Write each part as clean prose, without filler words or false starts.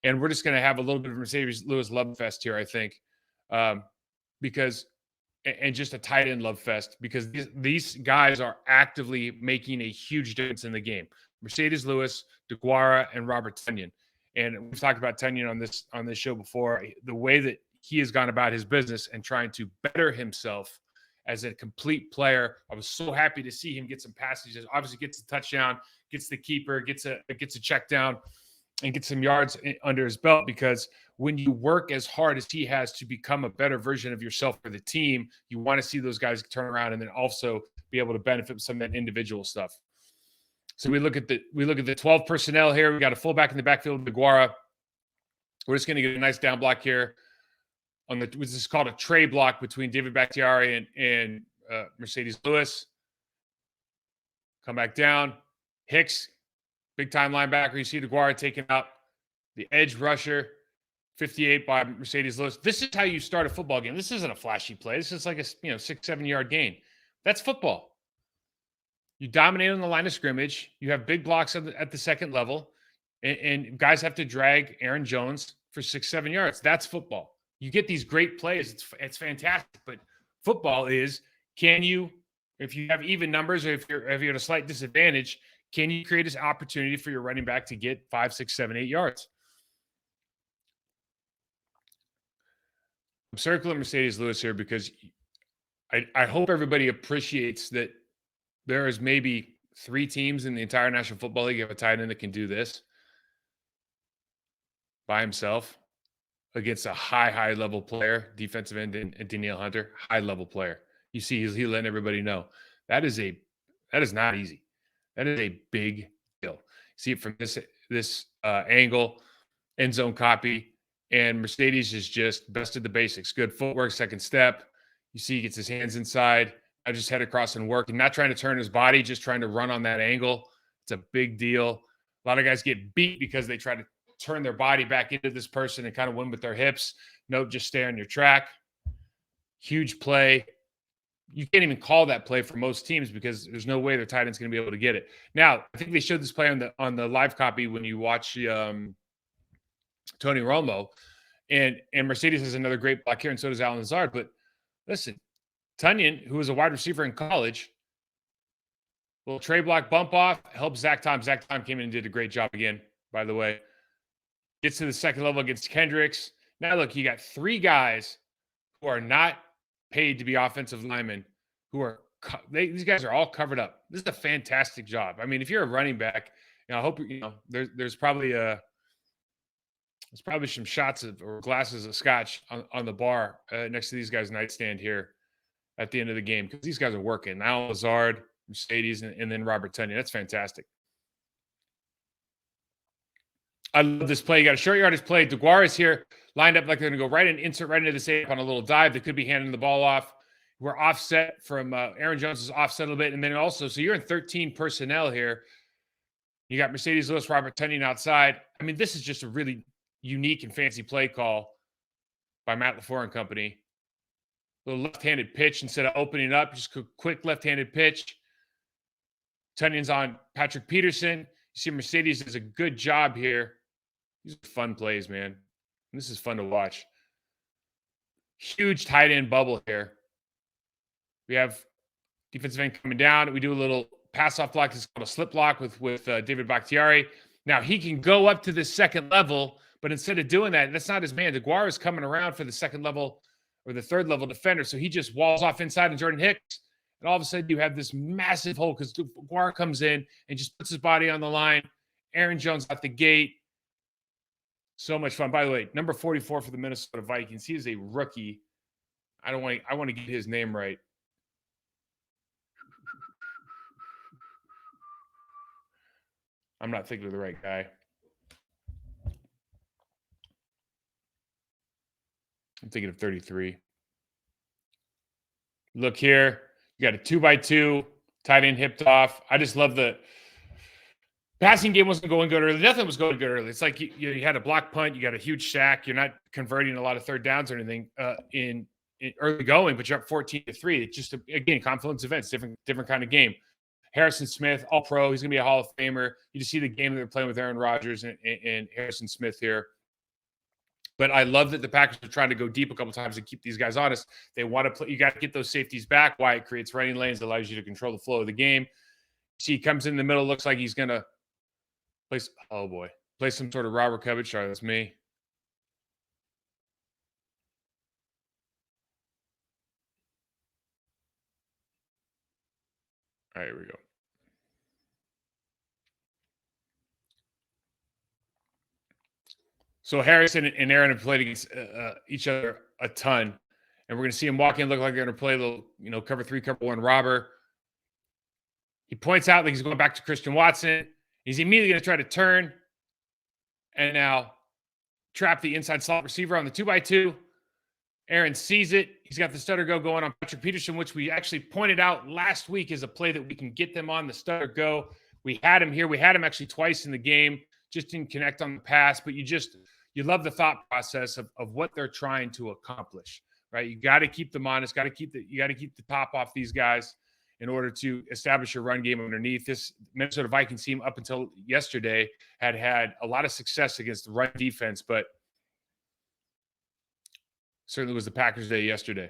And we're just going to have a little bit of Mercedes Lewis love fest here, I think, because and just a tight end love fest because these guys are actively making a huge difference in the game. Mercedes Lewis, DeGuara, and Robert Tonyan. And we've talked about Tonyan on this show before. The way that he has gone about his business and trying to better himself as a complete player. I was so happy to see him get some passes. Obviously gets a touchdown, gets the keeper, gets a check down, and get some yards under his belt, because when you work as hard as he has to become a better version of yourself for the team, you want to see those guys turn around and then also be able to benefit from some of that individual stuff. So we look at the 12 personnel here. We got a fullback in the backfield, DeGuara. We're just going to get a nice down block here on the, which is called a tray block between David Bakhtiari and Mercedes Lewis. Come back down. Hicks, big time linebacker. You see DeGuara taking out the edge rusher, 58 by Mercedes Lewis. This is how you start a football game. This isn't a flashy play. This is like a 6-7 yard gain. That's football. You dominate on the line of scrimmage. You have big blocks at the second level, and guys have to drag Aaron Jones for 6-7 yards. That's football. You get these great plays. It's fantastic. But football is, can you, if you have even numbers or if you're at a slight disadvantage, can you create this opportunity for your running back to get 5, 6, 7, 8 yards? I'm circling Mercedes Lewis here because I hope everybody appreciates that there is maybe 3 teams in the entire National Football League have a tight end that can do this by himself against a high level player, defensive end and Danielle Hunter, high level player. You see, he's letting everybody know that is not easy. That is a big deal. See it from this angle, end zone copy, and Mercedes is just best of the basics. Good footwork, second step. You see he gets his hands inside. I just head across and work, and not trying to turn his body, just trying to run on that angle. It's a big deal. A lot of guys get beat because they try to turn their body back into this person and kind of win with their hips. Nope, just stay on your track. Huge play. You can't even call that play for most teams because there's no way their tight end's going to be able to get it. Now, I think they showed this play on the live copy when you watch Tony Romo, and Mercedes has another great block here, and so does Alan Lazard. But listen, Tonyan, who was a wide receiver in college, little tray block bump off, helps Zach Tom. Zach Tom came in and did a great job again, by the way. Gets to the second level against Kendricks. Now, look, you got 3 guys who are not paid to be offensive linemen, who are these guys are all covered up. This is a fantastic job. I mean, if you're a running back, I hope there's probably some shots or glasses of scotch on the bar next to these guys' nightstand here at the end of the game, because these guys are working. Now Lazard, Mercedes, and then Robert Tonyan. That's fantastic. I love this play. You got a short yardage play. DeGuara is here, lined up like they're going to go right and insert right into the safe on a little dive. They could be handing the ball off. We're offset from Aaron Jones is offset a little bit. And then also, so you're in 13 personnel here. You got Mercedes Lewis, Robert Tonyan outside. I mean, this is just a really unique and fancy play call by Matt LaFleur and company. A little left-handed pitch instead of opening up, just a quick left-handed pitch. Tonyan's on Patrick Peterson. You see Mercedes does a good job here. These are fun plays, man. This is fun to watch. Huge tight end bubble here. We have defensive end coming down. We do a little pass-off block. It's called a slip block with David Bakhtiari. Now, he can go up to the second level, but instead of doing that, that's not his man. DeGuara is coming around for the second level or the third level defender, so he just walls off inside and Jordan Hicks. And all of a sudden, you have this massive hole because DeGuara comes in and just puts his body on the line. Aaron Jones at the gate. So much fun. By the way, number 44 for the Minnesota Vikings. He is a rookie. I want to get his name right. I'm not thinking of the right guy. I'm thinking of 33. Look here. You got a 2x2, tight end hipped off. I just love the passing game wasn't going good early. Nothing was going good early. It's like you had a block punt. You got a huge sack. You're not converting a lot of third downs or anything in early going, but you're up 14-3. It's just, again, confluence events, different kind of game. Harrison Smith, all-pro. He's going to be a Hall of Famer. You just see the game that they're playing with Aaron Rodgers and Harrison Smith here. But I love that the Packers are trying to go deep a couple times and keep these guys honest. They want to play. You got to get those safeties back. Why? It creates running lanes, allows you to control the flow of the game. See, he comes in the middle, looks like he's gonna play. Oh boy, play some sort of Robert Covich. Sorry, that's me. All right, here we go. So Harrison and Aaron have played against each other a ton, and we're going to see him walk in, look like they're going to play a little, cover 3, cover 1 robber. He points out that he's going back to Christian Watson. He's immediately going to try to turn and now trap the inside slot receiver on the 2x2. Aaron sees it. He's got the stutter go going on Patrick Peterson, which we actually pointed out last week is a play that we can get them on the stutter go. We had him here. We had him actually twice in the game. Just didn't connect on the pass, but you love the thought process of what they're trying to accomplish, right? You got to keep them honest. You got to keep the top off these guys in order to establish your run game underneath. This Minnesota Vikings team up until yesterday had a lot of success against the run defense, but certainly was the Packers' day yesterday.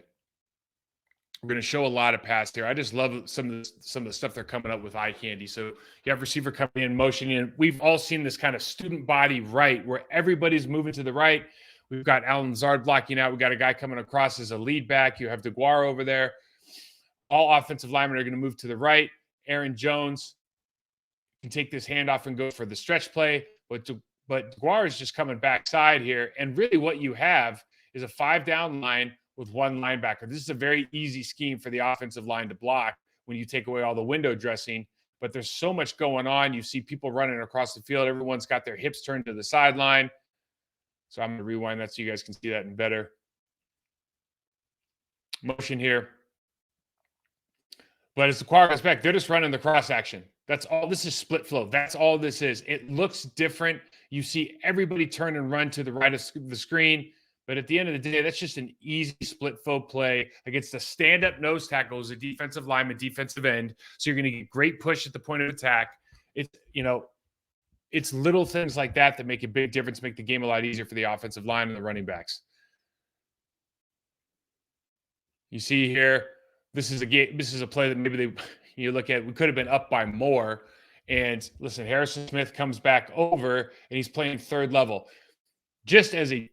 We're going to show a lot of pass here. I just love some of the stuff they're coming up with eye candy. So you have receiver coming in, motioning, and we've all seen this kind of student body right where everybody's moving to the right. We've got Alan Lazard blocking out. We got a guy coming across as a lead back. You have DeGuara over there. All offensive linemen are going to move to the right. Aaron Jones can take this handoff and go for the stretch play, but DeGuara is just coming backside here. And really, what you have is a 5-down line with 1 linebacker. This is a very easy scheme for the offensive line to block when you take away all the window dressing. But there's so much going on. You see people running across the field. Everyone's got their hips turned to the sideline. So I'm going to rewind that so you guys can see that in better motion here. But as the quarterback's back, they're just running the cross action. That's all. This is split flow. That's all this is. It looks different. You see everybody turn and run to the right of the screen. But at the end of the day, that's just an easy split flow play against a stand-up nose tackle as a defensive lineman, defensive end. So you're going to get great push at the point of attack. It's little things like that make a big difference, make the game a lot easier for the offensive line and the running backs. You see here, this is a play that maybe you look at, we could have been up by more. And listen, Harrison Smith comes back over and he's playing third level. Just as a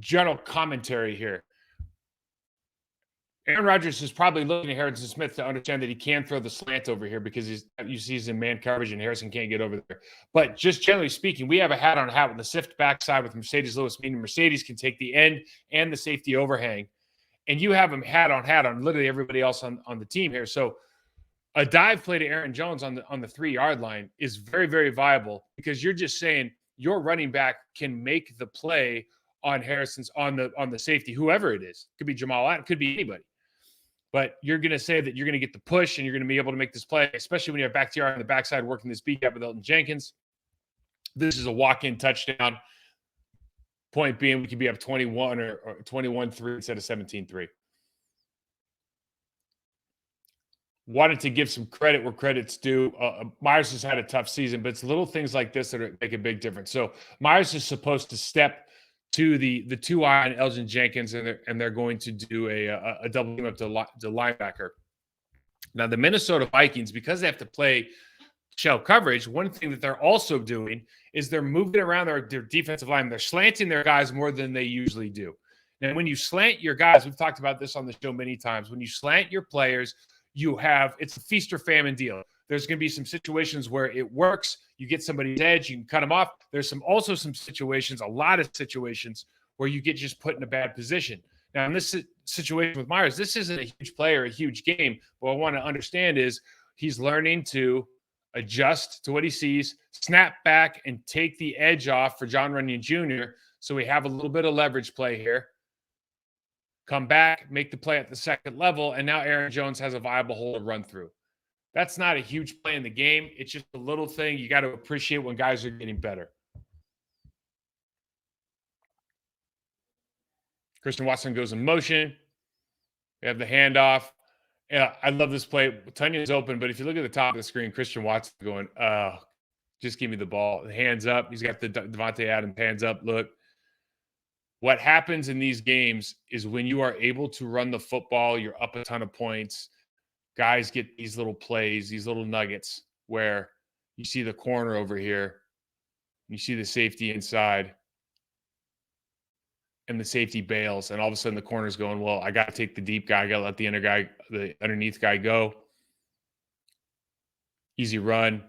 general commentary here, Aaron Rodgers is probably looking at Harrison Smith to understand that he can throw the slant over here because he's in man coverage and Harrison can't get over there. But just generally speaking, we have a hat on hat with the sift backside with Mercedes Lewis, meaning Mercedes can take the end and the safety overhang. And you have him hat on literally everybody else on the team here. So a dive play to Aaron Jones on the 3-yard line is very, very viable because you're just saying your running back can make the play on Harrison's on the safety, whoever it is. Could be Jamal Adams, could be anybody. But you're going to say that you're going to get the push and you're going to be able to make this play, especially when you have Bakhtiari on the backside working this beat up with Elton Jenkins. This is a walk-in touchdown. Point being, we could be up 21 or 21-3 instead of 17-3. Wanted to give some credit where credit's due. Myers has had a tough season, but it's little things like this that make a big difference. So Myers is supposed to step to the 2-eye on Elgin Jenkins, and they're going to do a double team up to linebacker. Now, the Minnesota Vikings, because they have to play shell coverage, one thing that they're also doing is they're moving around their defensive line. They're slanting their guys more than they usually do. Now, when you slant your guys, we've talked about this on the show many times, when you slant your players, it's a feast or famine deal. There's going to be some situations where it works. You get somebody's edge, you can cut them off. There's also some situations, a lot of situations, where you get just put in a bad position. Now, in this situation with Myers, this isn't a huge play or a huge game. What I want to understand is he's learning to adjust to what he sees, snap back, and take the edge off for John Runyon Jr. So we have a little bit of leverage play here. Come back, make the play at the second level, and now Aaron Jones has a viable hole to run through. That's not a huge play in the game. It's just a little thing you got to appreciate when guys are getting better. Christian Watson goes in motion. We have the handoff. Yeah, I love this play. Tunyon's open, but if you look at the top of the screen, Christian Watson going, just give me the ball. Hands up. He's got the Devontae Adams hands up look. what happens in these games is when you are able to run the football, you're up a ton of points. Guys get these little plays, these little nuggets where you see the corner over here, you see the safety inside, and the safety bails, and all of a sudden the corner's going, well, I got to take the deep guy, I got to let the underneath guy go. Easy run,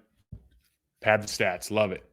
pad the stats, love it.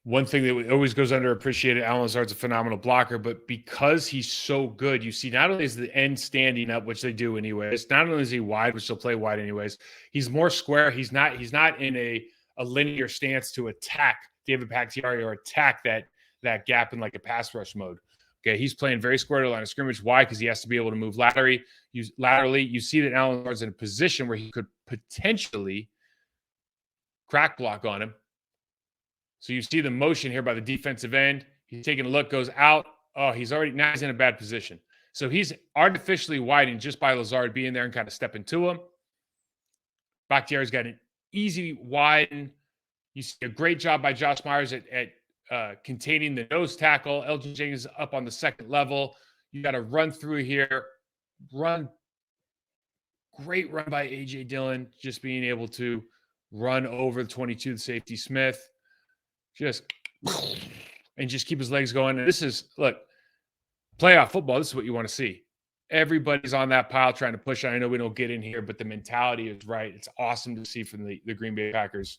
One thing that always goes underappreciated, Alan Lazard's a phenomenal blocker, but because he's so good, you see not only is the end standing up, which they do anyways, not only is he wide, which they'll play wide anyways, he's more square. He's not in a linear stance to attack David Bakhtiari or attack that gap in like a pass rush mode. Okay, he's playing very square to the line of scrimmage. Why? Because he has to be able to move laterally. You see that Alan Lazard's in a position where he could potentially crack block on him. So you see the motion here by the defensive end. He's taking a look, goes out. Oh, he's in a bad position. So he's artificially widened just by Lazard being there and kind of stepping to him. Bakhtiari's got an easy widen. You see a great job by Josh Myers at containing the nose tackle. Elgin Jenkins up on the second level. You got to run through here. Great run by A.J. Dillon, just being able to run over the 22, the safety Smith. Just keep his legs going. And this is, look, playoff football. This is what you want to see. Everybody's on that pile trying to push. I know we don't get in here, but the mentality is right. It's awesome to see from the Green Bay Packers.